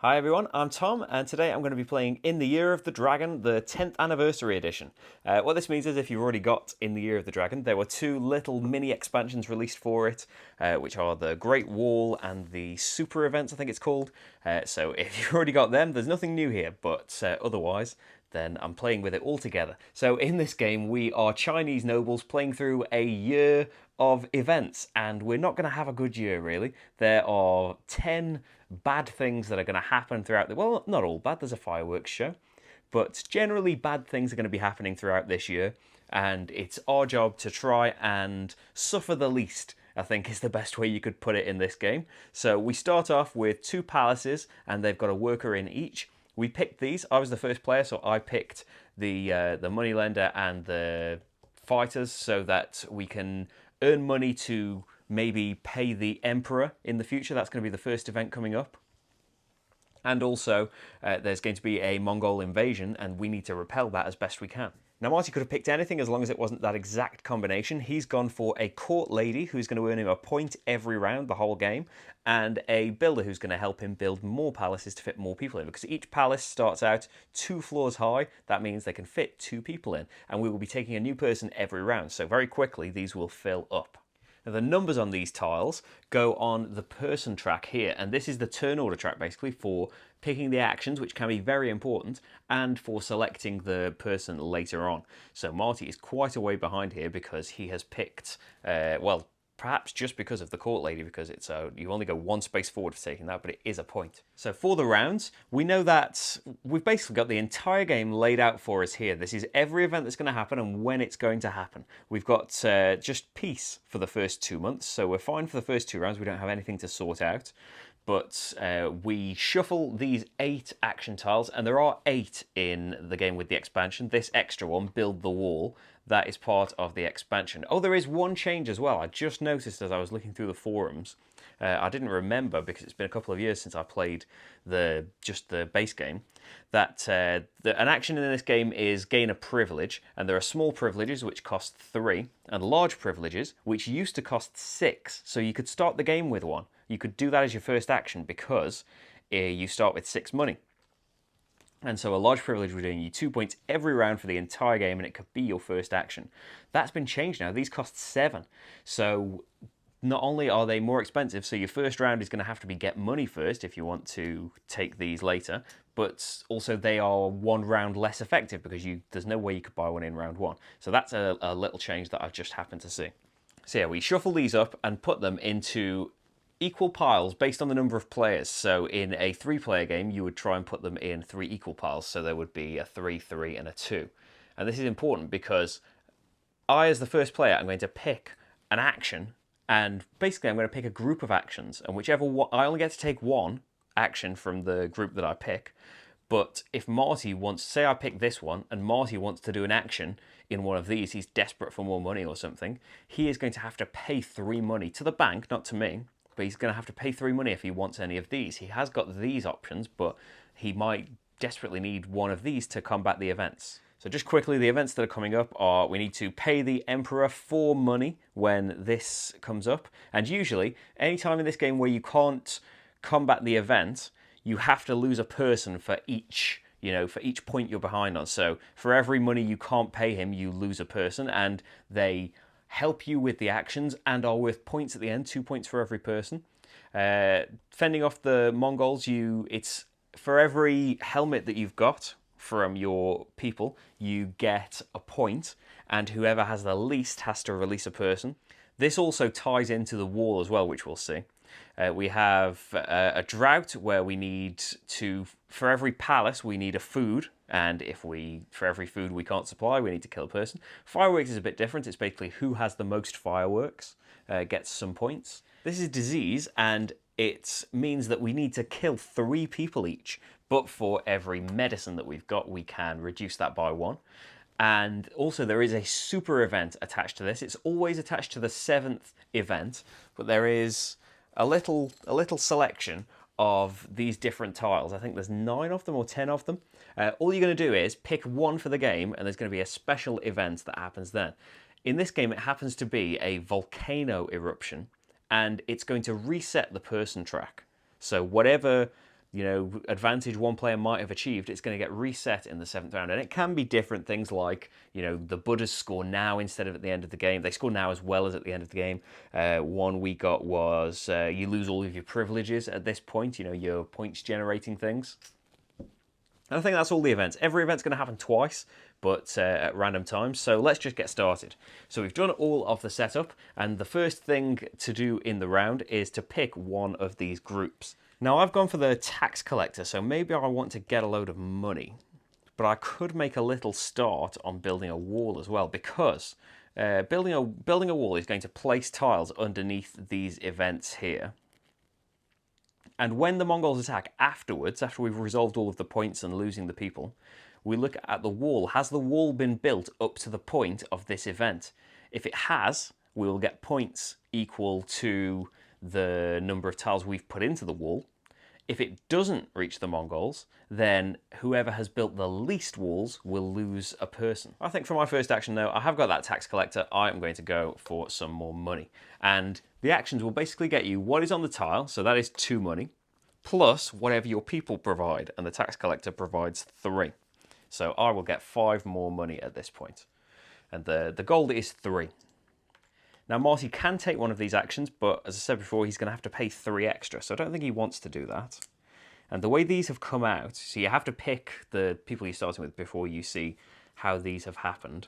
Hi everyone, I'm Tom, and today I'm going to be playing In the Year of the Dragon, the 10th Anniversary Edition. What this means is if you've already got In the Year of the Dragon, there were two little mini expansions released for it, which are the Great Wall and the Super Events, I think it's called. So if you've already got them, there's nothing new here, but otherwise, then I'm playing with it all together. So in this game, we are Chinese nobles playing through a year of events, and we're not going to have a good year, really. There are 10 bad things that are going to happen throughout the... Well, not all bad, there's a fireworks show. But generally, bad things are going to be happening throughout this year, and it's our job to try and suffer the least, I think is the best way you could put it in this game. So we start off with two palaces, and they've got a worker in each. We picked these. I was the first player, so I picked the moneylender and the fighters so that we can earn money to maybe pay the emperor in the future. That's going to be the first event coming up. And also, there's going to be a Mongol invasion, and we need to repel that as best we can. Now, Marty could have picked anything as long as it wasn't that exact combination. He's gone for a court lady who's going to earn him a point every round, the whole game, and a builder who's going to help him build more palaces to fit more people in, because each palace starts out 2 floors high. That means they can fit 2 people in, and we will be taking a new person every round. So very quickly, these will fill up. Now, the numbers on these tiles go on the person track here, and this is the turn order track basically for picking the actions, which can be very important, and for selecting the person later on. So Marty is quite a way behind here because he has picked, well, perhaps just because of the court lady, because it's you only go 1 space forward for taking that, but it is a point. So for the rounds, we know that we've basically got the entire game laid out for us here. This is every event that's going to happen and when it's going to happen. We've got just peace for the first 2 months, so we're fine for the first 2 rounds. We don't have anything to sort out. But we shuffle these 8 action tiles, and there are 8 in the game with the expansion. This extra one, Build the Wall, that is part of the expansion. Oh, there is one change as well. I just noticed as I was looking through the forums. I didn't remember because it's been a couple of years since I played just the base game, that an action in this game is gain a privilege, and there are small privileges which cost 3, and large privileges which used to cost 6. So you could start the game with one. You could do that as your first action because you start with 6 money. And so a large privilege would earn you 2 points every round for the entire game, and it could be your first action. That's been changed now. These cost 7. So not only are they more expensive, so your first round is going to have to be get money first if you want to take these later, but also they are 1 round less effective because there's no way you could buy one in round 1. So that's a little change that I've just happened to see. So yeah, we shuffle these up and put them into equal piles based on the number of players. So in a 3-player game, you would try and put them in 3 equal piles. So there would be a 3, 3, and a 2. And this is important because I, as the first player, I'm going to pick an action, and basically I'm going to pick a group of actions, and whichever one, I only get to take 1 action from the group that I pick. But if Marty wants, say I pick this one, and Marty wants to do an action in one of these, he's desperate for more money or something, he is going to have to pay 3 money to the bank, not to me. But he's going to have to pay 3 money if he wants any of these. He has got these options, but he might desperately need one of these to combat the events. So just quickly, the events that are coming up are we need to pay the Emperor 4 money when this comes up. And usually, any time in this game where you can't combat the event, you have to lose a person for each point you're behind on. So for every money you can't pay him, you lose a person, and they help you with the actions and are worth points at the end, 2 points for every person. Fending off the Mongols, it's for every helmet that you've got from your people, you get a point, and whoever has the least has to release a person. This also ties into the wall as well, which we'll see. We have a drought where we need to, for every palace, we need a food. And for every food we can't supply, we need to kill a person. Fireworks is a bit different. It's basically who has the most fireworks gets some points. This is disease, and it means that we need to kill 3 people each. But for every medicine that we've got, we can reduce that by 1. And also there is a super event attached to this. It's always attached to the 7th event, but there is a little selection of these different tiles. I think there's 9 of them or 10 of them. All you're going to do is pick 1 for the game, and there's going to be a special event that happens then. In this game, it happens to be a volcano eruption, and it's going to reset the person track. So whatever advantage one player might have achieved, it's going to get reset in the 7th round. And it can be different things like, the Buddhas score now instead of at the end of the game. They score now as well as at the end of the game. One we got was you lose all of your privileges at this point, your points generating things. And I think that's all the events. Every event's going to happen twice, but at random times. So let's just get started. So we've done all of the setup, and the first thing to do in the round is to pick one of these groups. Now I've gone for the tax collector, so maybe I want to get a load of money, but I could make a little start on building a wall as well, because building a wall is going to place tiles underneath these events here. And when the Mongols attack afterwards, after we've resolved all of the points and losing the people, we look at the wall. Has the wall been built up to the point of this event? If it has, we will get points equal to the number of tiles we've put into the wall. If it doesn't reach the Mongols, then whoever has built the least walls will lose a person. I think for my first action though, I have got that tax collector. I am going to go for some more money. And the actions will basically get you what is on the tile, so that is 2 money, plus whatever your people provide, and the tax collector provides 3. So I will get 5 more money at this point. And the gold is 3. Now Marty can take one of these actions, but as I said before, he's going to have to pay 3 extra, so I don't think he wants to do that. And the way these have come out, so you have to pick the people you're starting with before you see how these have happened.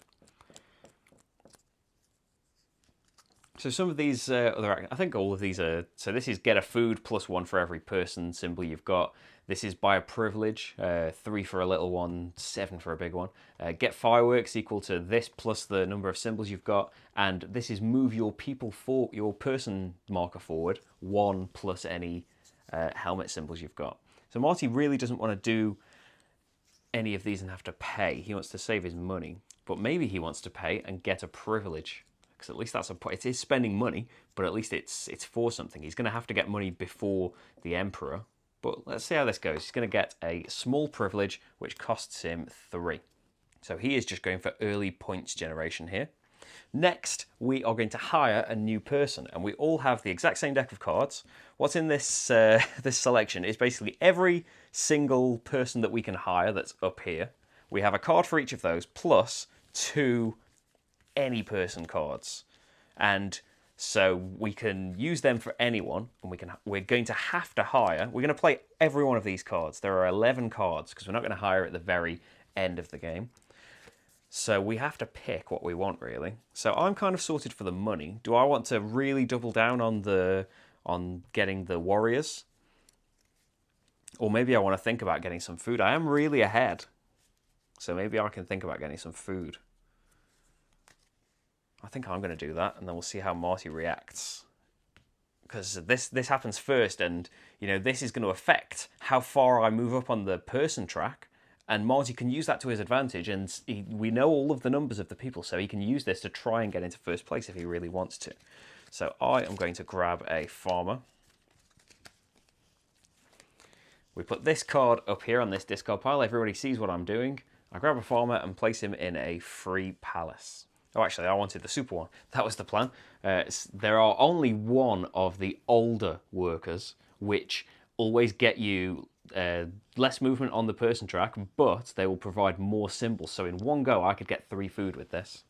So some of these I think all of these are, so this is get a food plus 1 for every person symbol you've got. This is buy a privilege, 3 for a little one, 7 for a big one. Get fireworks equal to this plus the number of symbols you've got. And this is move your person marker forward, 1 plus any helmet symbols you've got. So Marty really doesn't want to do any of these and have to pay. He wants to save his money, but maybe he wants to pay and get a privilege. Because at least that's a point. It is spending money, but at least it's for something. He's going to have to get money before the Emperor. But let's see how this goes. He's going to get a small privilege, which costs him 3. So he is just going for early points generation here. Next, we are going to hire a new person, and we all have the exact same deck of cards. What's in this this selection is basically every single person that we can hire that's up here. We have a card for each of those, plus 2 any person cards. And so we can use them for anyone, and we're going to have to hire. We're going to play every one of these cards. There are 11 cards because we're not going to hire at the very end of the game. So we have to pick what we want, really. So I'm kind of sorted for the money. Do I want to really double down on getting the warriors? Or maybe I want to think about getting some food. I am really ahead. So maybe I can think about getting some food. I think I'm going to do that, and then we'll see how Marty reacts. Because this happens first, and this is going to affect how far I move up on the person track, and Marty can use that to his advantage, and we know all of the numbers of the people, so he can use this to try and get into first place if he really wants to. So I am going to grab a farmer. We put this card up here on this discard pile. Everybody sees what I'm doing. I grab a farmer and place him in a free palace. Oh, actually, I wanted the super one. That was the plan. There are only 1 of the older workers, which always get you less movement on the person track, but they will provide more symbols. So in one go, I could get 3 food with this.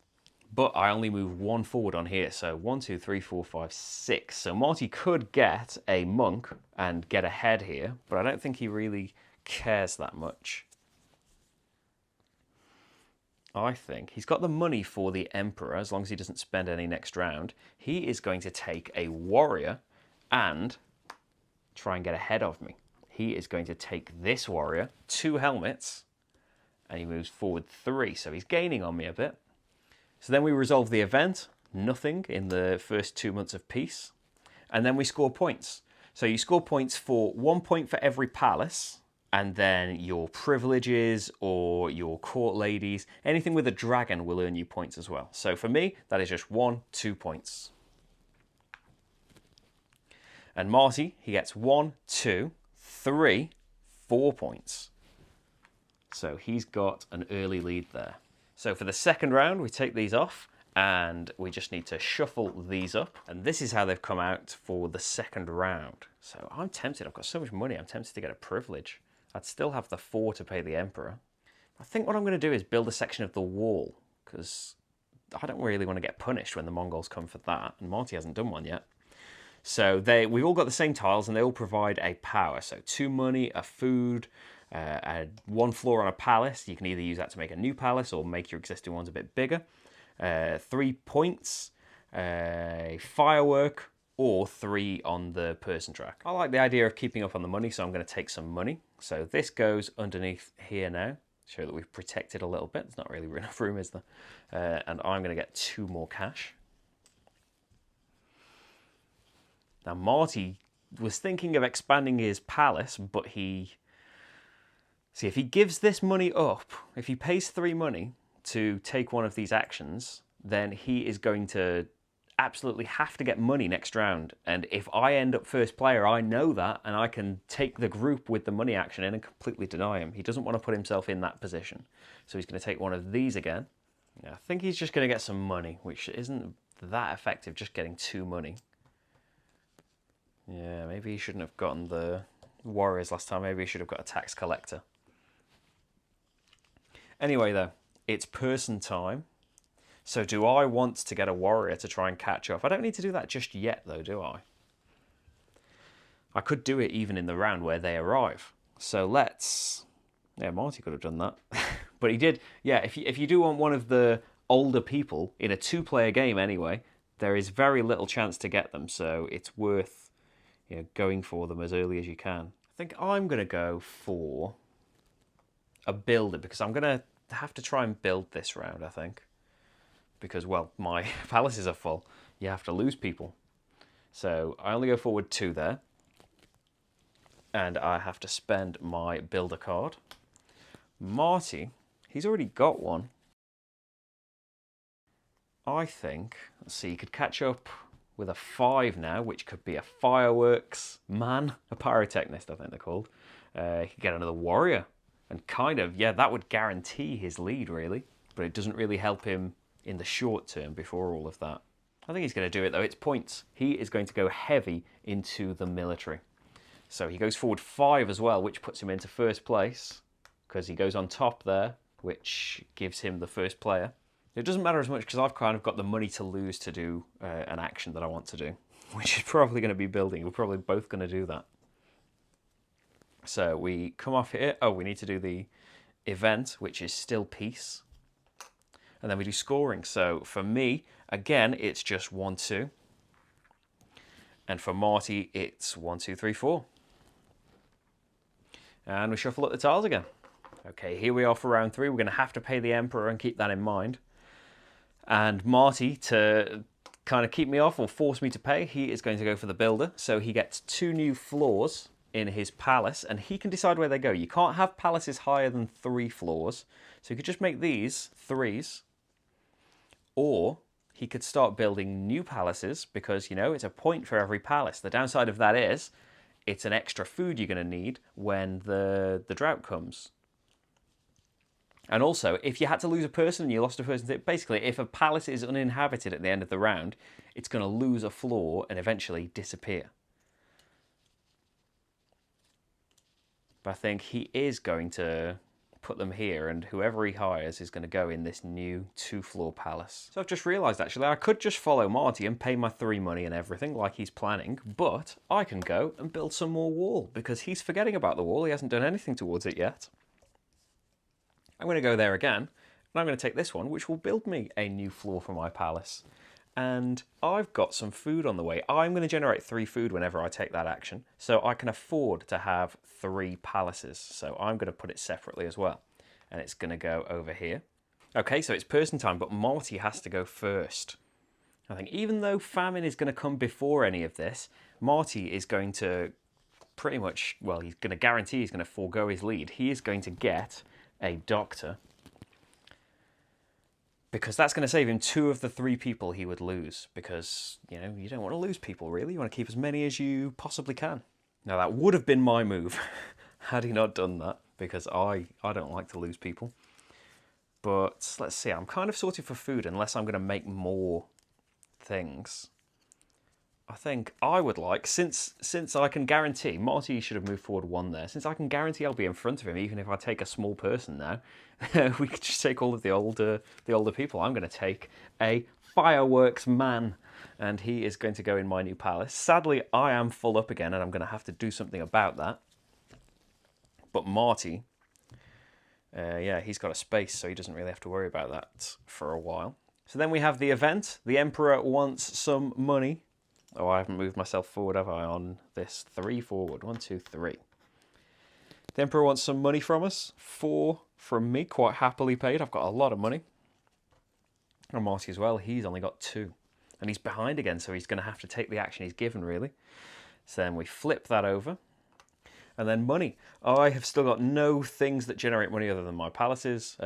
But I only move 1 forward on here. So 1, 2, 3, 4, 5, 6. So Marty could get a monk and get ahead here, but I don't think he really cares that much. I think he's got the money for the Emperor, as long as he doesn't spend any next round. He is going to take a warrior and try and get ahead of me. He is going to take this warrior, 2 helmets, and he moves forward 3, so he's gaining on me a bit. So then we resolve the event, nothing in the first 2 months of peace, and then we score points. So you score points for 1 point for every palace, and then your privileges or your court ladies, anything with a dragon will earn you points as well. So for me, that is just 1, 2 points. And Marty, he gets 1, 2, 3, 4 points. So he's got an early lead there. So for the second round, we take these off, And we just need to shuffle these up. And this is how they've come out for the second round. So I'm tempted. I've got so much money. I'm tempted to get a privilege. I'd still have the 4 to pay the Emperor. I think what I'm going to do is build a section of the wall, because I don't really want to get punished when the Mongols come for that. And Marty hasn't done one yet. So we've all got the same tiles, and they all provide a power. So 2 money, a food, 1 floor on a palace. You can either use that to make a new palace or make your existing ones a bit bigger. 3 points, a firework, or 3 on the person track. I like the idea of keeping up on the money, so I'm going to take some money. So this goes underneath here now, show that we've protected a little bit. There's not really enough room, is there? And I'm going to get 2 more cash. Now Marty was thinking of expanding his palace, but see, if he gives this money up, if he pays 3 money to take one of these actions, then he is going to absolutely have to get money next round. And if I end up first player, I know that, and I can take the group with the money action in and completely deny him. He doesn't want to put himself in that position. So he's going to take one of these again. I think he's just going to get some money, which isn't that effective, just getting 2 money. Yeah, maybe he shouldn't have gotten the warriors last time. Maybe he should have got a tax collector. Anyway, though, it's person time. So do I want to get a warrior to try and catch up? I don't need to do that just yet, though, do I? I could do it even in the round where they arrive. So let's... Yeah, Marty could have done that. But he did. Yeah, if you do want one of the older people, in a 2-player game anyway, there is very little chance to get them. So it's worth going for them as early as you can. I think I'm going to go for a builder, because I'm going to have to try and build this round, I think. Because, well, my palaces are full. You have to lose people. So I only go forward 2 there. And I have to spend my builder card. Marty, he's already got one. I think, let's see, he could catch up with a 5 now, which could be a fireworks man, a pyrotechnist, I think they're called. He could get another warrior. And kind of, yeah, that would guarantee his lead, really. But it doesn't really help him in the short term before all of that. I think he's going to do it, though. It's points. He is going to go heavy into the military. So he goes forward 5 as well, which puts him into first place, because he goes on top there, which gives him the first player. It doesn't matter as much, because I've kind of got the money to lose to do an action that I want to do, which is probably going to be building. We're probably both going to do that. So we come off here. Oh, we need to do the event, which is still peace. And then we do scoring. So for me, again, it's just 1, 2. And for Marty, it's 1, 2, 3, 4. And we shuffle up the tiles again. Okay, here we are for round 3. We're going to have to pay the Emperor and keep that in mind. And Marty, to kind of keep me off or force me to pay, he is going to go for the builder. So he gets 2 new floors in his palace, and he can decide where they go. You can't have palaces higher than 3 floors. So you could just make these 3s. Or he could start building new palaces, because, it's a point for every palace. The downside of that is it's an extra food you're going to need when the drought comes. And also, if you had to lose a person and you lost a person, basically, if a palace is uninhabited at the end of the round, it's going to lose a floor and eventually disappear. But I think he is going to put them here, and whoever he hires is going to go in this new 2-floor palace. So I've just realised, actually, I could just follow Marty and pay my 3 money and everything like he's planning, but I can go and build some more wall, because he's forgetting about the wall. He hasn't done anything towards it yet. I'm going to go there again, and I'm going to take this one, which will build me a new floor for my palace. And I've got some food on the way. I'm going to generate 3 food whenever I take that action, so I can afford to have 3 palaces. So I'm going to put it separately as well. And it's going to go over here. Okay, so it's person time, but Marty has to go first. I think even though famine is going to come before any of this, Marty is going to pretty much, well, he's going to guarantee he's going to forego his lead. He is going to get a doctor, because that's going to save him 2 of the 3 people he would lose, because, you don't want to lose people, really. You want to keep as many as you possibly can. Now, that would have been my move had he not done that, because I don't like to lose people. But let's see, I'm kind of sorted for food unless I'm going to make more things. I think I would like, since I can guarantee, Marty should have moved forward 1 there, since I can guarantee I'll be in front of him, even if I take a small person now, we could just take all of the older people. I'm going to take a fireworks man, and he is going to go in my new palace. Sadly, I am full up again, and I'm going to have to do something about that. But Marty, yeah, he's got a space, so he doesn't really have to worry about that for a while. So then we have the event. The Emperor wants some money. Oh, I haven't moved myself forward, have I, on this 3 forward? 1, 2, 3. The Emperor wants some money from us. 4 from me, quite happily paid. I've got a lot of money. And Marty as well, he's only got 2. And he's behind again, so he's going to have to take the action he's given, really. So then we flip that over. And then money. I have still got no things that generate money other than my palaces.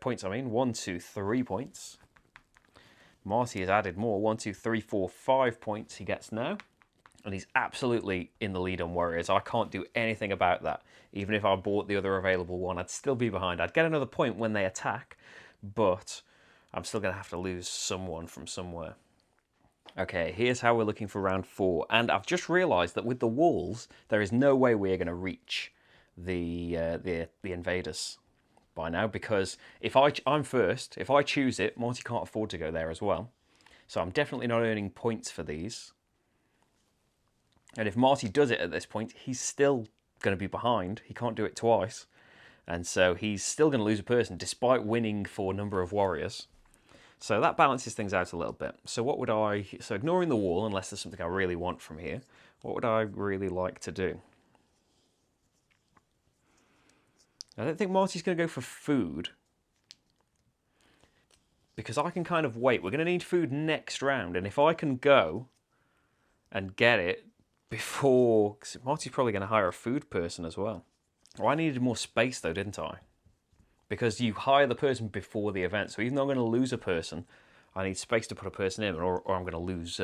Points, I mean. 1, 2, 3 points. Marty has added more. 1, 2, 3, 4, 5 points he gets now. And he's absolutely in the lead on warriors. I can't do anything about that. Even if I bought the other available one, I'd still be behind. I'd get another point when they attack, but I'm still going to have to lose someone from somewhere. Okay, here's how we're looking for round 4. And I've just realised that with the walls, there is no way we're going to reach the invaders by now, because if I'm first, if I choose it, Marty can't afford to go there as well. So I'm definitely not earning points for these. And if Marty does it at this point, he's still going to be behind. He can't do it twice. And so he's still going to lose a person despite winning for number of warriors. So that balances things out a little bit. So what would so ignoring the wall, unless there's something I really want from here, what would I really like to do? I don't think Marty's going to go for food, because I can kind of wait. We're going to need food next round, and if I can go and get it before... Cause Marty's probably going to hire a food person as well. Oh, I needed more space though, didn't I? Because you hire the person before the event, so even though I'm going to lose a person, I need space to put a person in, or I'm going to lose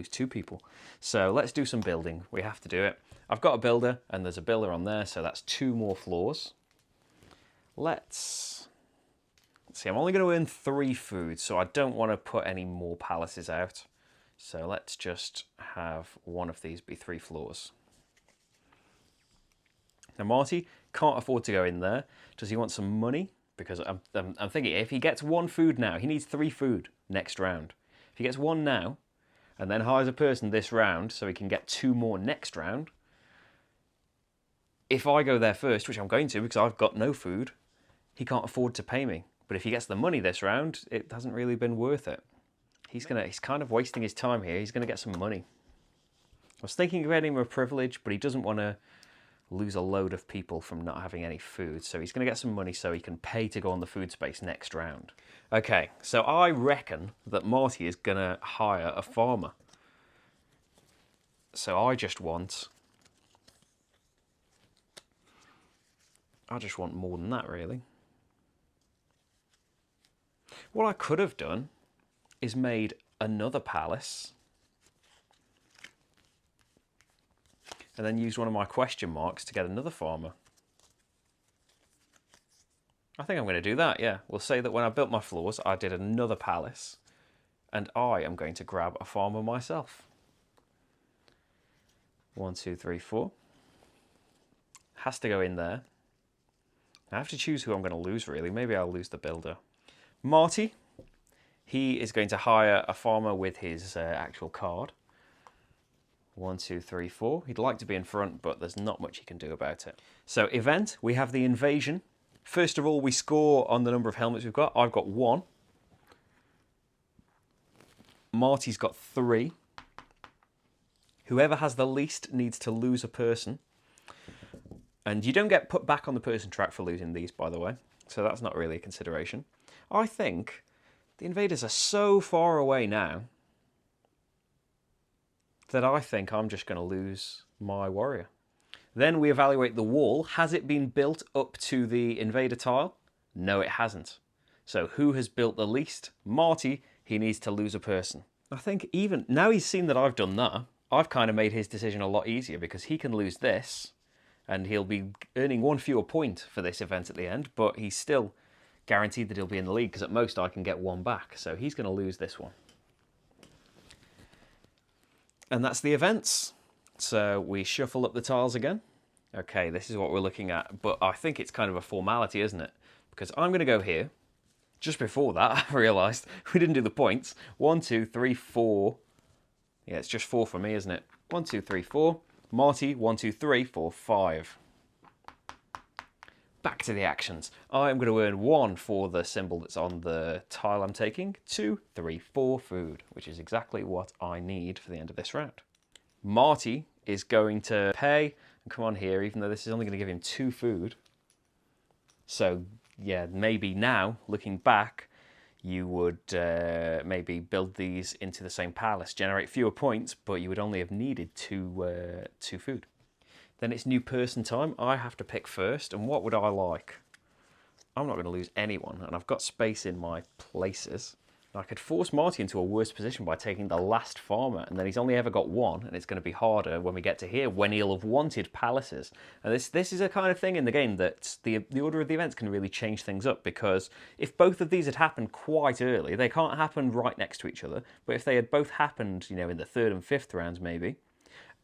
2 people. So let's do some building. We have to do it. I've got a builder, and there's a builder on there, so that's 2 more floors. Let's see, I'm only going to earn 3 food, so I don't want to put any more palaces out. So let's just have one of these be 3 floors. Now Marty can't afford to go in there. Does he want some money? Because I'm thinking if he gets 1 food now, he needs 3 food next round. If he gets 1 now, and then hires a person this round so he can get 2 more next round, if I go there first, which I'm going to because I've got no food, he can't afford to pay me. But if he gets the money this round, it hasn't really been worth it. He's kind of wasting his time here. He's going to get some money. I was thinking of getting him a privilege, but he doesn't want to lose a load of people from not having any food. So he's going to get some money so he can pay to go on the food space next round. Okay, so I reckon that Marty is going to hire a farmer. So I just want more than that, really. What I could have done is made another palace and then used one of my question marks to get another farmer. I think I'm going to do that, yeah. We'll say that when I built my floors, I did another palace, and I am going to grab a farmer myself. 1, 2, 3, 4. Has to go in there. I have to choose who I'm going to lose, really. Maybe I'll lose the builder. Marty, he is going to hire a farmer with his actual card. 1, 2, 3, 4. He'd like to be in front, but there's not much he can do about it. So event, we have the invasion. First of all, we score on the number of helmets we've got. I've got 1. Marty's got 3. Whoever has the least needs to lose a person. And you don't get put back on the person track for losing these, by the way. So that's not really a consideration. I think the invaders are so far away now that I think I'm just going to lose my warrior. Then we evaluate the wall. Has it been built up to the invader tile? No, it hasn't. So who has built the least? Marty, he needs to lose a person. I think even now he's seen that I've done that, I've kind of made his decision a lot easier because he can lose this and he'll be earning 1 fewer point for this event at the end, but he's still guaranteed that he'll be in the lead, because at most I can get one back. So he's going to lose this one. And that's the events. So we shuffle up the tiles again. Okay, this is what we're looking at, but I think it's kind of a formality, isn't it? Because I'm going to go here. Just before that, I realised we didn't do the points. 1, 2, 3, 4. Yeah, it's just 4 for me, isn't it? 1, 2, 3, 4. Marty, 1, 2, 3, 4, 5. Back to the actions. I'm going to earn 1 for the symbol that's on the tile I'm taking. 2, 3, 4 food, which is exactly what I need for the end of this round. Marty is going to pay and come on here, even though this is only going to give him 2 food. So, yeah, maybe now, looking back, you would maybe build these into the same palace, generate fewer points, but you would only have needed 2 food. Then it's new person time. I have to pick first, and what would I like? I'm not going to lose anyone, and I've got space in my places. I could force Marty into a worse position by taking the last farmer, and then he's only ever got 1, and it's going to be harder when we get to here, when he'll have wanted palaces. And this is a kind of thing in the game that the order of the events can really change things up, because if both of these had happened quite early, they can't happen right next to each other, but if they had both happened, you know, in the 3rd and 5th rounds maybe,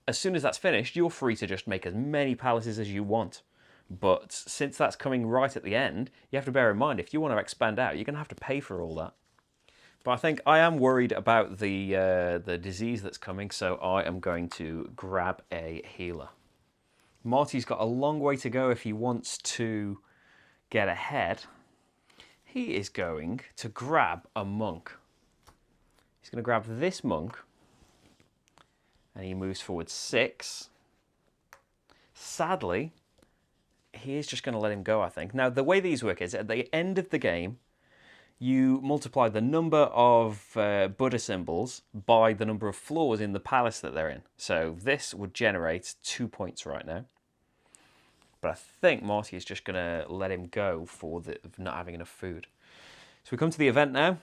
as soon as that's finished, you're free to just make as many palaces as you want. But since that's coming right at the end, you have to bear in mind, if you want to expand out, you're going to have to pay for all that. But I think I am worried about the disease that's coming, so I am going to grab a healer. Marty's got a long way to go if he wants to get ahead. He is going to grab a monk. He's going to grab this monk, and he moves forward 6. Sadly, he is just going to let him go, I think. Now, the way these work is, at the end of the game, you multiply the number of Buddha symbols by the number of floors in the palace that they're in. So this would generate 2 points right now. But I think Marty is just going to let him go for not having enough food. So we come to the event now.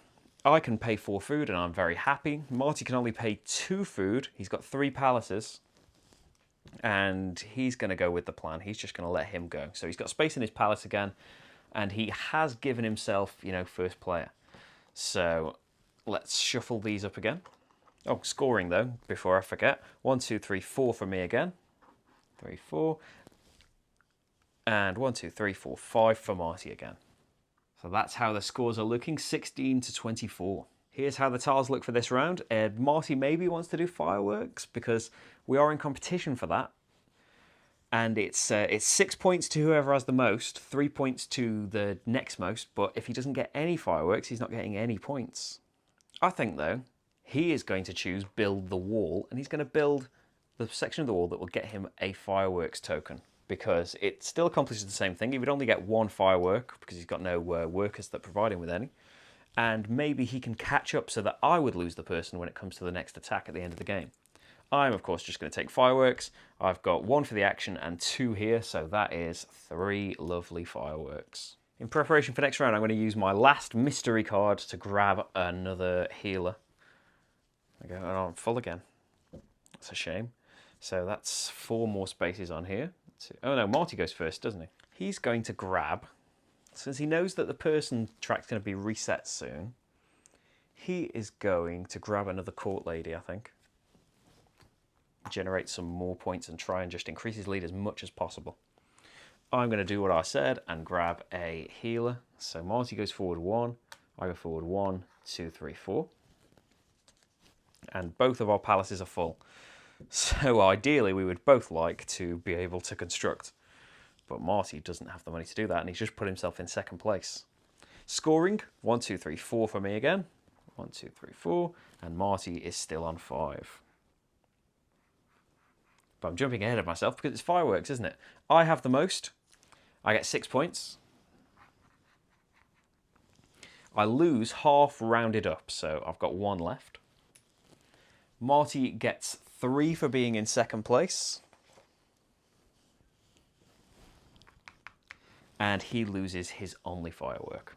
I can pay 4 food, and I'm very happy. Marty can only pay 2 food. He's got 3 palaces. And he's going to go with the plan. He's just going to let him go. So he's got space in his palace again. And he has given himself, you know, first player. So let's shuffle these up again. Oh, scoring though, before I forget. 1, 2, 3, 4 for me again. 3, 4. And 1, 2, 3, 4, 5 for Marty again. So that's how the scores are looking, 16 to 24. Here's how the tiles look for this round. Marty maybe wants to do fireworks because we are in competition for that. And it's 6 points to whoever has the most, 3 points to the next most, but if he doesn't get any fireworks, he's not getting any points. I think, though, he is going to choose build the wall, and he's going to build the section of the wall that will get him a fireworks token, because it still accomplishes the same thing. He would only get 1 firework, because he's got no workers that provide him with any, and maybe he can catch up so that I would lose the person when it comes to the next attack at the end of the game. I'm, of course, just going to take fireworks. I've got 1 for the action and 2 here, so that is 3 lovely fireworks. In preparation for next round, I'm going to use my last mystery card to grab another healer. There we go, and I'm full again. That's a shame. So that's 4 more spaces on here. Oh no, Marty goes first, doesn't he? He's going to grab, since he knows that the person track's going to be reset soon, he is going to grab another court lady, I think. Generate some more points and try and just increase his lead as much as possible. I'm going to do what I said and grab a healer. So Marty goes forward 1, I go forward 1, 2, 3, 4. And both of our palaces are full. So ideally we would both like to be able to construct. But Marty doesn't have the money to do that, and he's just put himself in 2nd place. Scoring, 1, 2, 3, 4 for me again. 1, 2, 3, 4. And Marty is still on 5. But I'm jumping ahead of myself because it's fireworks, isn't it? I have the most. I get 6 points. I lose half rounded up, so I've got 1 left. Marty gets 3 for being in 2nd place. And he loses his only firework.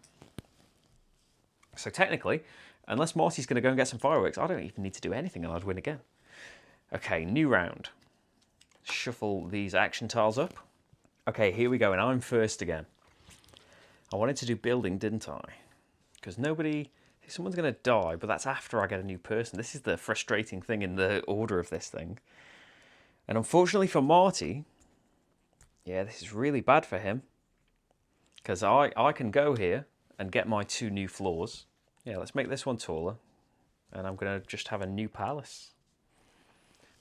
So technically, unless Marty's going to go and get some fireworks, I don't even need to do anything and I'd win again. Okay, new round. Shuffle these action tiles up. Okay, here we go, and I'm first again. I wanted to do building, didn't I? Because someone's going to die, but that's after I get a new person. This is the frustrating thing in the order of this thing. And unfortunately for Marty, yeah, this is really bad for him. Because I can go here and get my 2 new floors. Yeah, let's make this one taller. And I'm going to just have a new palace.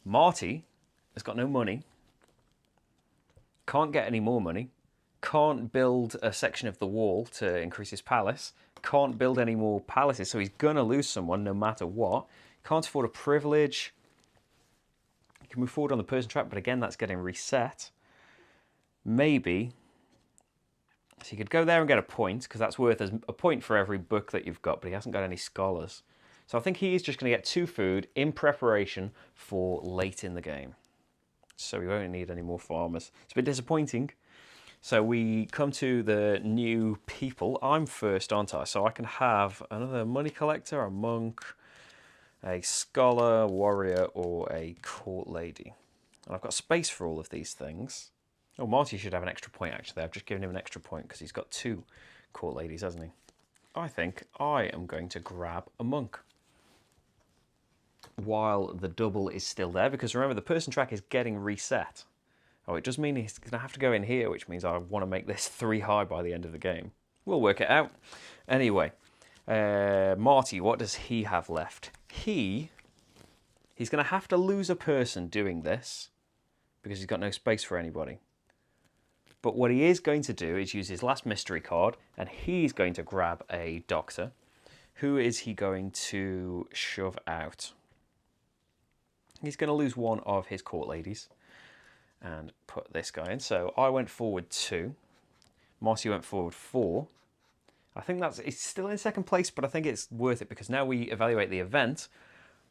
Marty has got no money. Can't get any more money. Can't build a section of the wall to increase his palace. Can't build any more palaces, so he's going to lose someone no matter what. Can't afford a privilege. He can move forward on the person track, but again, that's getting reset. Maybe. So you could go there and get a point, because that's worth a point for every book that you've got, but he hasn't got any scholars. So I think he's just going to get 2 food in preparation for late in the game. So we won't need any more farmers. It's a bit disappointing. So we come to the new people. I'm first, aren't I? So I can have another money collector, a monk, a scholar, warrior, or a court lady. And I've got space for all of these things. Oh, Marty should have an extra point, actually. I've just given him an extra point because he's got 2 court ladies, hasn't he? I think I am going to grab a monk while the double is still there, because remember, the person track is getting reset. Oh, it does mean he's going to have to go in here, which means I want to make this 3 high by the end of the game. We'll work it out. Anyway, Marty, what does he have left? He's going to have to lose a person doing this because he's got no space for anybody. But what he is going to do is use his last mystery card, and he's going to grab a doctor. Who is he going to shove out? He's going to lose one of his court ladies and put this guy in. So I went forward 2. Marty went forward 4. I think it's still in second place, but I think it's worth it because now we evaluate the event.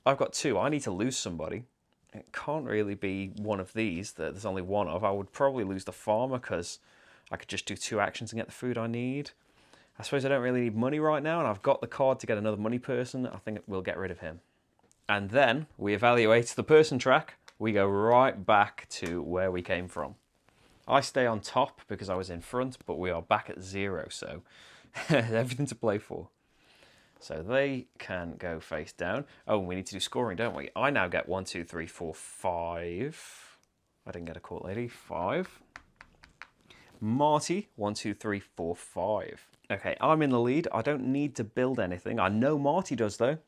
I've got 2. I need to lose somebody. It can't really be one of these that there's only one of. I would probably lose the farmer because I could just do 2 actions and get the food I need. I suppose I don't really need money right now, and I've got the card to get another money person. I think we'll get rid of him. And then we evaluate the person track. We go right back to where we came from. I stay on top because I was in front, but we are back at 0, so everything to play for. So they can go face down. Oh, we need to do scoring, don't we? I now get 1, 2, 3, 4, 5. I didn't get a court lady. 5. Marty, 1, 2, 3, 4, 5. Okay, I'm in the lead. I don't need to build anything. I know Marty does, though.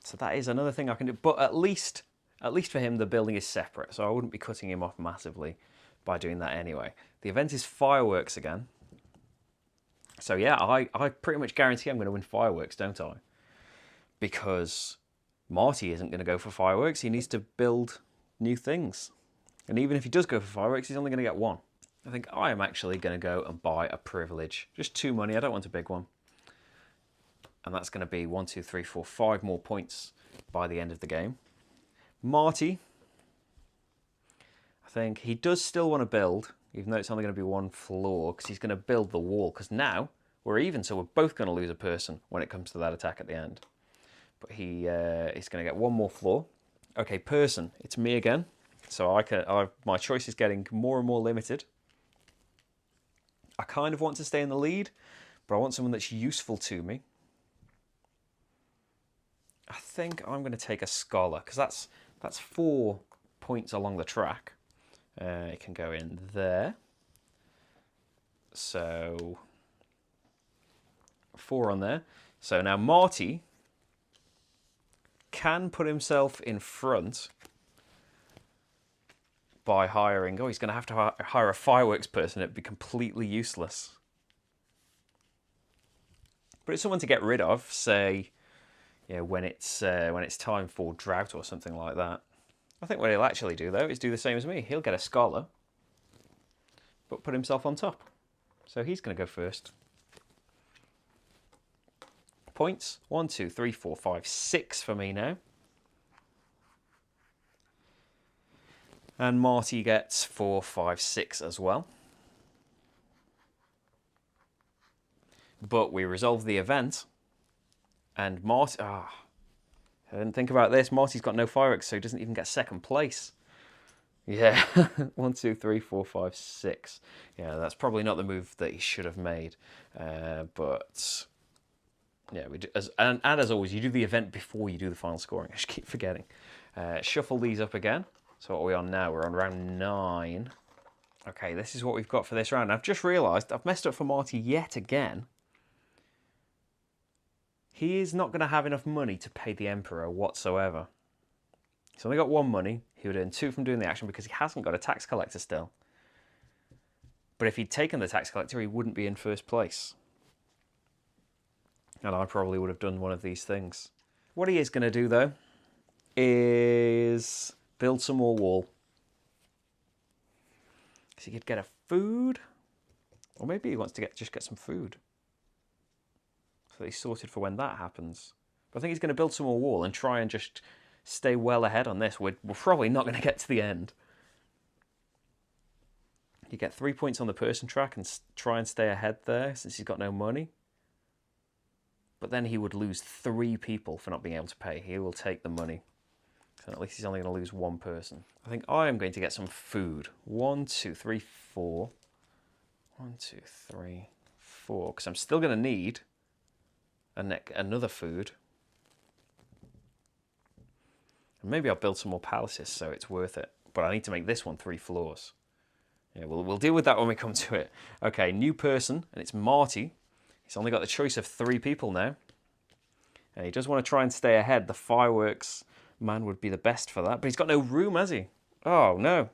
So that is another thing I can do. But at least for him, the building is separate. So I wouldn't be cutting him off massively by doing that anyway. The event is fireworks again. So yeah, I pretty much guarantee I'm going to win fireworks, don't I? Because Marty isn't going to go for fireworks. He needs to build new things. And even if he does go for fireworks, he's only going to get 1. I think I am actually going to go and buy a privilege. Just 2 money. I don't want a big one. And that's going to be 1, 2, 3, 4, 5 more points by the end of the game. Marty, I think he does still want to build, even though it's only going to be 1 floor, because he's going to build the wall, because now we're even, so we're both going to lose a person when it comes to that attack at the end. But he's going to get 1 more floor. Okay, person, it's me again. So my choice is getting more and more limited. I kind of want to stay in the lead, but I want someone that's useful to me. I think I'm going to take a scholar, because that's 4 points along the track. It can go in there. So 4 on there. So now Marty can put himself in front by hiring... Oh, he's going to have to hire a fireworks person. It'd be completely useless. But it's someone to get rid of, say... Yeah, when it's time for drought or something like that. I think what he'll actually do, though, is do the same as me. He'll get a scholar, but put himself on top. So he's going to go first. Points. 1, 2, 3, 4, 5, 6 for me now. And Marty gets 4, 5, 6 as well. But we resolve the event. And Marty... I didn't think about this. Marty's got no fireworks, so he doesn't even get second place. Yeah, 1, 2, 3, 4, 5, 6. Yeah, that's probably not the move that he should have made. But yeah, and as always, you do the event before you do the final scoring. I just keep forgetting. Shuffle these up again. So what are we on now? We're on round 9. Okay, this is what we've got for this round. I've just realised I've messed up for Marty yet again. He is not going to have enough money to pay the Emperor whatsoever. He's only got 1 money. He would earn 2 from doing the action because he hasn't got a tax collector still. But if he'd taken the tax collector, he wouldn't be in first place. And I probably would have done one of these things. What he is going to do, though, is build some more wall. Because he could get a food. Or maybe he wants to just get some food. So he's sorted for when that happens. But I think he's going to build some more wall and try and just stay well ahead on this. We're probably not going to get to the end. You get 3 points on the person track and try and stay ahead there since he's got no money. But then he would lose 3 people for not being able to pay. He will take the money. So at least he's only going to lose 1 person. I think I am going to get some food. 1, 2, 3, 4. 1, 2, 3, 4. Because I'm still going to need another food. And maybe I'll build some more palaces so it's worth it. But I need to make this one 3 floors. Yeah, we'll deal with that when we come to it. Okay, new person, and it's Marty. He's only got the choice of 3 people now. And he does want to try and stay ahead. The fireworks man would be the best for that. But he's got no room, has he? Oh, no.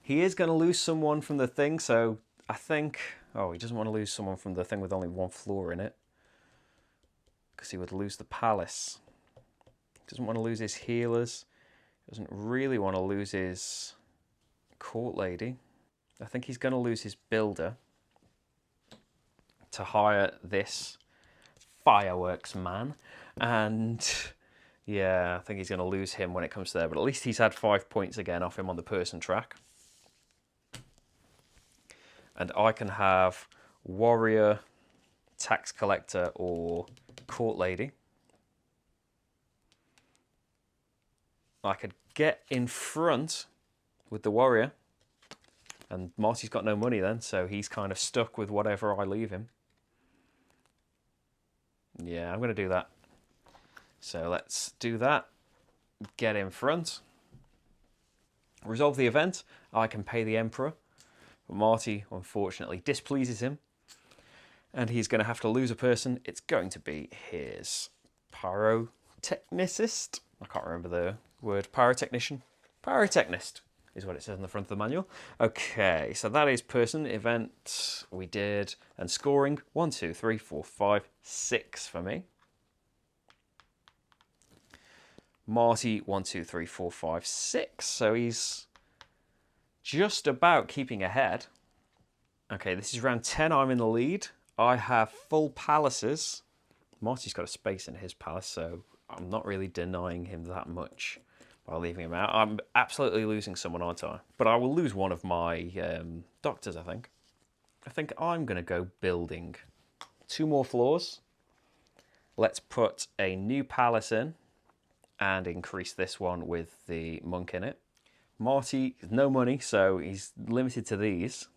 He is going to lose someone from the thing, so I think... Oh, he doesn't want to lose someone from the thing with only 1 floor in it. Because he would lose the palace. He doesn't want to lose his healers. He doesn't really want to lose his court lady. I think he's going to lose his builder to hire this fireworks man. And yeah, I think he's going to lose him when it comes to there. But at least he's had 5 points again off him on the person track. And I can have warrior, tax collector, or court lady. I could get in front with the warrior. And Marty's got no money then, so he's kind of stuck with whatever I leave him. Yeah, I'm going to do that. So let's do that. Get in front. Resolve the event. I can pay the Emperor. But Marty, unfortunately, displeases him. And he's going to have to lose a person. It's going to be his pyrotechnicist. I can't remember the word. Pyrotechnician. Pyrotechnist is what it says on the front of the manual. Okay, so that is person, event, we did, and scoring. 1, 2, 3, 4, 5, 6 for me. Marty, 1, 2, 3, 4, 5, 6. So he's just about keeping ahead. Okay, this is round 10. I'm in the lead. I have full palaces. Marty's got a space in his palace, so I'm not really denying him that much by leaving him out. I'm absolutely losing someone, aren't I? But I will lose one of my doctors, I think. I think I'm going to go building 2 more floors. Let's put a new palace in and increase this one with the monk in it. Marty has no money, so he's limited to these.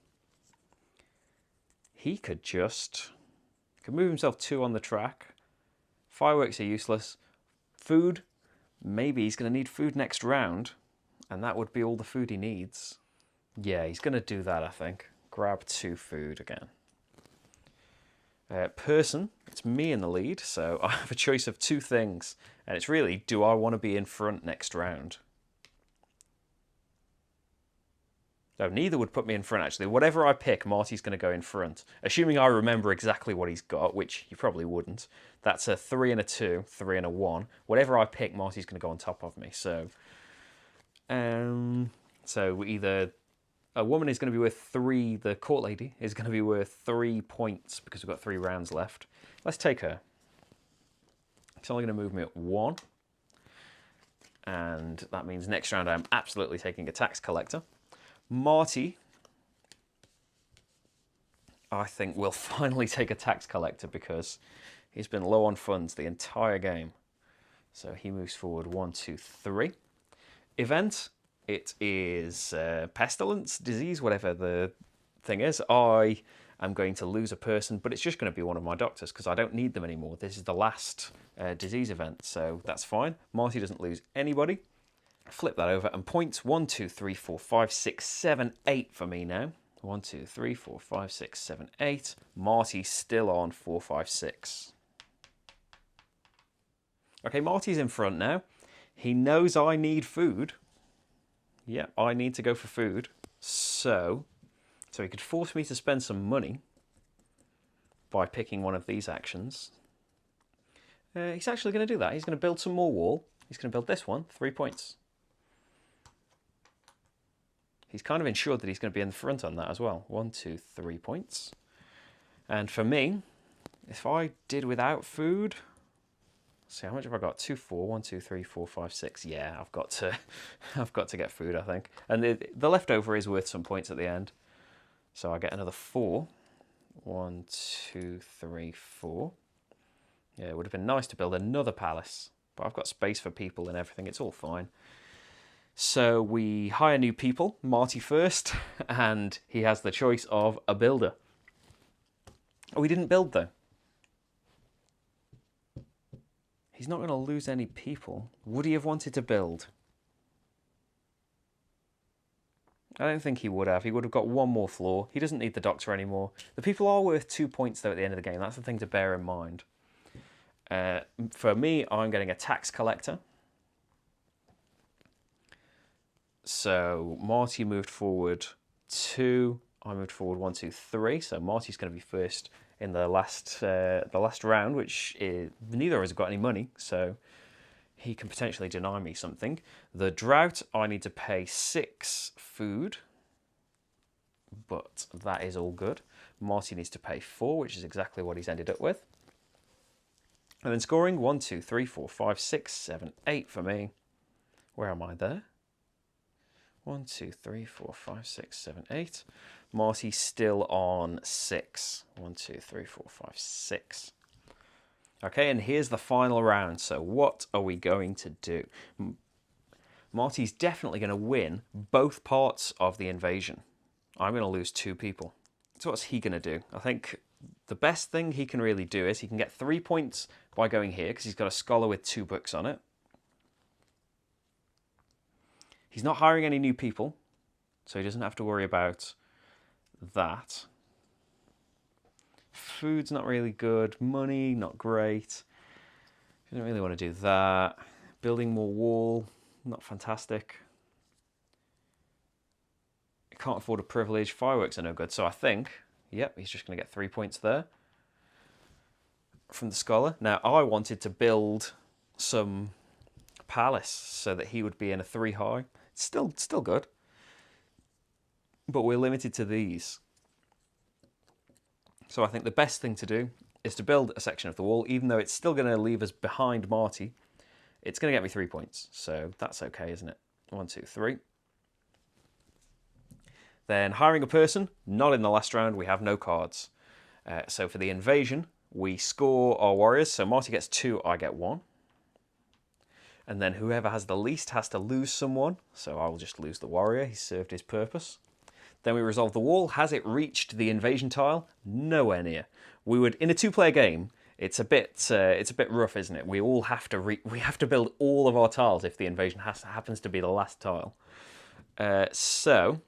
He could move himself 2 on the track. Fireworks are useless. Food. Maybe he's going to need food next round, and that would be all the food he needs. Yeah, he's going to do that, I think. Grab 2 food again. Person, it's me in the lead, so I have a choice of 2 things, and it's really, do I want to be in front next round? No, neither would put me in front, actually. Whatever I pick, Marty's going to go in front. Assuming I remember exactly what he's got, which you probably wouldn't. That's a 3 and a 2, 3 and a 1. Whatever I pick, Marty's going to go on top of me. So either a woman is going to be worth 3, the court lady is going to be worth 3 points because we've got 3 rounds left. Let's take her. It's only going to move me at 1. And that means next round I'm absolutely taking a tax collector. Marty, I think, will finally take a tax collector because he's been low on funds the entire game. So he moves forward 1, 2, 3. Event, It is pestilence, disease, whatever the thing is. I am going to lose a person, but it's just going to be one of my doctors because I don't need them anymore. This is the last disease event, so that's fine. Marty doesn't lose anybody. Flip that over and points 1, 2, 3, 4, 5, 6, 7, 8 for me now. 1, 2, 3, 4, 5, 6, 7, 8. Marty's still on 4, 5, 6. Okay, Marty's in front now. He knows I need food. Yeah, I need to go for food. So he could force me to spend some money by picking one of these actions. He's actually going to do that. He's going to build some more wall. He's going to build this one, 3 points. He's kind of ensured that he's going to be in the front on that as well. 1, 2, 3 points. And for me, if I did without food, see how much have I got? 2, 4, 1, 2, 3, 4, 5, 6. Yeah, I've got to get food, I think. And the leftover is worth some points at the end. So I get another 4. 1, 2, 3, 4. Yeah, it would have been nice to build another palace, but I've got space for people and everything. It's all fine. So we hire new people, Marty first, and he has the choice of a builder. Oh, he didn't build though. He's not going to lose any people. Would he have wanted to build? I don't think he would have. He would have got one more floor. He doesn't need the doctor anymore. The people are worth 2 points though at the end of the game. That's the thing to bear in mind. For me, I'm getting a tax collector. So Marty moved forward 2. I moved forward 1, 2, 3. So Marty's going to be first in the last round, which neither of us have got any money, so he can potentially deny me something. The drought, I need to pay 6 food, but that is all good. Marty needs to pay 4, which is exactly what he's ended up with. And then scoring 1, 2, 3, 4, 5, 6, 7, 8 for me. Where am I there? 1, 2, 3, 4, 5, 6, 7, 8. Marty's still on 6. 1, 2, 3, 4, 5, 6. Okay, and here's the final round. So what are we going to do? Marty's definitely going to win both parts of the invasion. I'm going to lose 2 people. So what's he going to do? I think the best thing he can really do is he can get 3 points by going here because he's got a scholar with 2 books on it. He's not hiring any new people, so he doesn't have to worry about that. Food's not really good. Money, not great. He doesn't really want to do that. Building more wall, not fantastic. He can't afford a privilege. Fireworks are no good. So I think, yep, he's just going to get 3 points there from the scholar. Now, I wanted to build some palace so that he would be in a 3 high. Still good. But we're limited to these. So I think the best thing to do is to build a section of the wall, even though it's still going to leave us behind Marty. It's going to get me 3 points, so that's okay, isn't it? 1, 2, 3. Then hiring a person, not in the last round, we have no cards. So for the invasion, we score our warriors. So Marty gets 2, I get 1. And then whoever has the least has to lose someone. So I will just lose the warrior. He served his purpose. Then we resolve the wall. Has it reached the invasion tile? Nowhere near. We would, in a 2-player game, it's a bit rough, isn't it? We all have to build all of our tiles if the invasion happens to be the last tile. So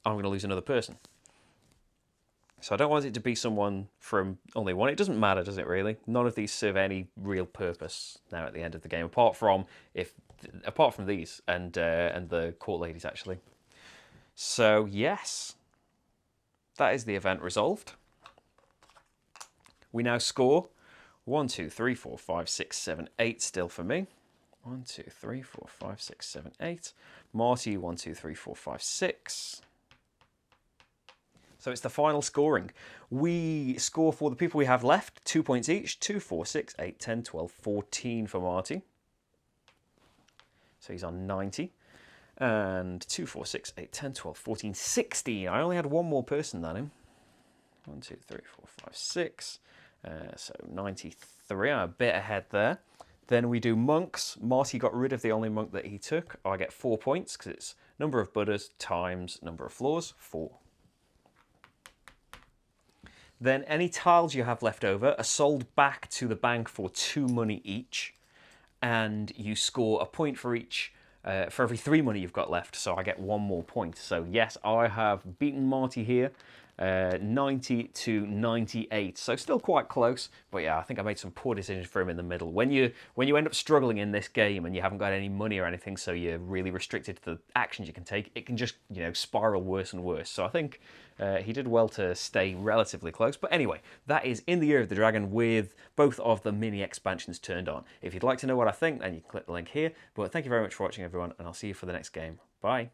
I'm going to lose another person. So I don't want it to be someone from only one. It doesn't matter, does it really? None of these serve any real purpose now at the end of the game, apart from these and the court ladies actually. So yes, that is the event resolved. We now score 1, 2, 3, 4, 5, 6, 7, 8 still for me. 1, 2, 3, 4, 5, 6, 7, 8. Marty 1, 2, 3, 4, 5, 6. So it's the final scoring. We score for the people we have left, 2 points each. 2, 4, 6, 8, 10, 12, 14 for Marty. So he's on 90. And 2, 4, 6, 8, 10, 12, 14, 16. I only had one more person than him. 1, 2, 3, 4, 5, 6. So 93. I'm a bit ahead there. Then we do monks. Marty got rid of the only monk that he took. I get 4 points because it's number of Buddhas times number of floors, 4. Then any tiles you have left over are sold back to the bank for 2 money each, and you score a point for each for every 3 money you've got left, so I get 1 more point. So yes, I have beaten Marty here, 90 to 98, so still quite close, but yeah, I think I made some poor decisions for him in the middle. When you end up struggling in this game and you haven't got any money or anything, so you're really restricted to the actions you can take, it can just, you know, spiral worse and worse. So I think he did well to stay relatively close. But anyway, that is In the Year of the Dragon with both of the mini expansions turned on. If you'd like to know what I think, then you can click the link here. But thank you very much for watching, everyone, and I'll see you for the next game. Bye.